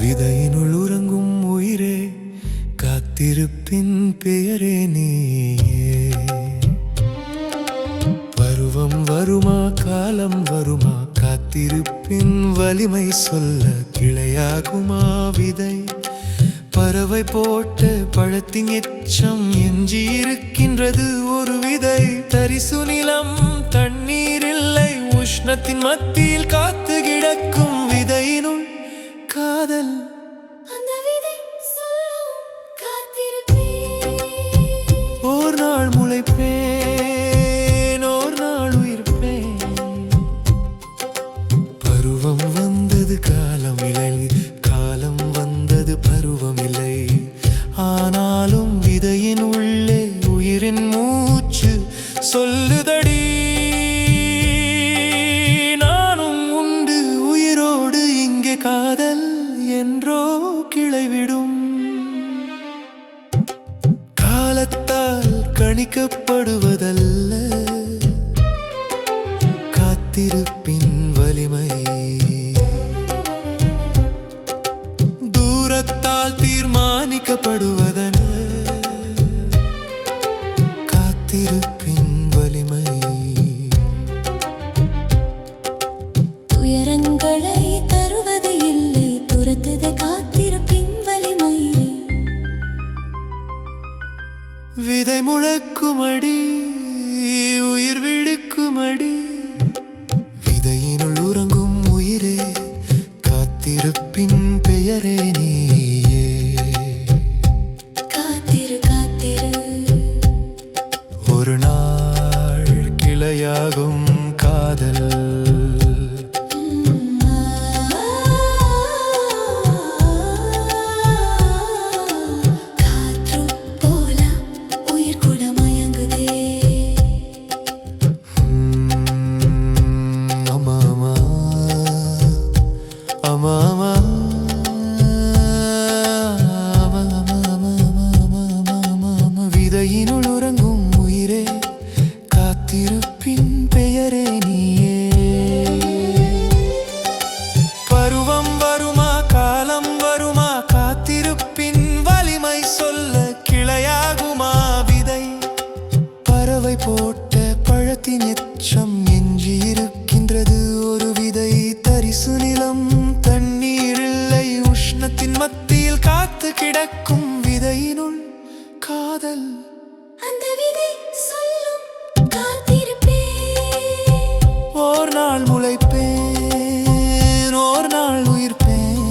விதையினுள் உறங்கும் உயிரே, காத்திருப்பின் பெயரே நீயே. பருவம் வருமா, காலம் வருமா, காத்திருப்பின் வலிமை சொல்ல கிளையாகுமா விதை? பறவை போட்ட பழத்தின் எச்சம் எஞ்சி இருக்கின்றது ஒரு விதை. தரிசு நிலம், தண்ணீர் இல்லை, உஷ்ணத்தின் மத்தியில் காத்து கிடக்கும் விதையினுள் காதல். அந்த விதை சொல்லும் காத்திருப்பேன். ஓர் நாள் முளைப்பேன், ஓர் நாள் உயிர்ப்பேன். பருவம் வந்தது, காலம் இல்லை, காலம் வந்தது, பருவம் இல்லை. ஆனாலும் விதையின் உள்ளே உயிரின் மூச்சு சொல்லுதடி, நானும் உண்டு உயிரோடு இங்கே. காதல் என்றோ கிளைவிடும், காலத்தால் கணிக்கப்படுவதல்ல, காத்திருப்பின் வலிமை. தூரத்தால் தீர்மானிக்கப்படுவதல்ல, காத்திருப்பின் வலிமை. துயரங்களை தருவது இல்லை, துரத்துது காத்திருப்பின் வலிமை. விதை முழக்குமடி, உயிர் விடுக்குமடி. விதையினுள் உறங்கும் உயிரே, காத்திருப்பின் பெயரே நீயே. காத்திரு காத்திரு, ஒரு நாள் கிளையாகும் காதல். காற்று போல உயிர் கூட மயங்குதே. அம்மாமா அம்மாமா விதையினுள் உறங்கும் உயிரே, காத்திருப்பின் பெயரே நீயே. பருவம் வருமா, காலம் வருமா, காத்திருப்பின் வலிமை சொல்ல கிளையாகுமா விதை? பறவை போட்ட பழத்தின் எச்சம் எஞ்சி இருக்கின்றது ஒரு விதை. தரிசு நிலம், தண்ணீர் இல்லை, உஷ்ணத்தின் மத்தியில் காத்து கிடக்கும் விதையினுள் காதல். அந்த விதை சொல்லும் காத்திருப்பேன். ஓர் நாள் முளைப்பேன், ஓர் நாள் உயிர்ப்பேன்.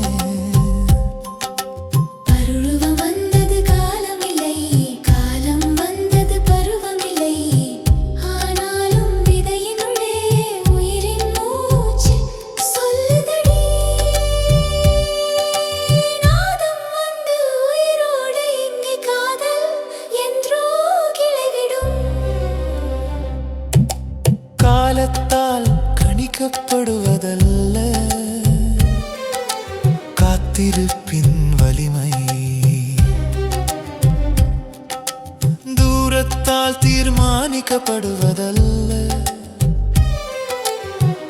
பருவம் வந்தது, காலம் இல்லை, காலம் வந்தது, பருவம் இல்லை. ஆனாலும் விதையினுள்ளே உயிரின் மூச்சு சொல்லுதடி, நாதம் வந்து உயிரோடு இங்கே. காதல் என்றோ கிளைவிடும், காலத்தால் கணிக்கப்படுவதல்ல, காத்திருப்பின் வலிமை. தூரத்தால் தீர்மானிக்கப்படுவதல்ல,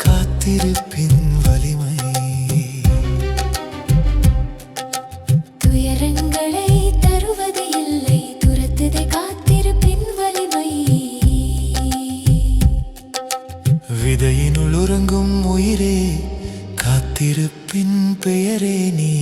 காத்திருப்பின் வலிமை. துயரங்களை தருவது இல்லை, துரத்துது காத்திருப்பின் வலிமை. விதையினுள் உறங்கும் உயிரே, காத்திருப்பின் பெயரே நீ.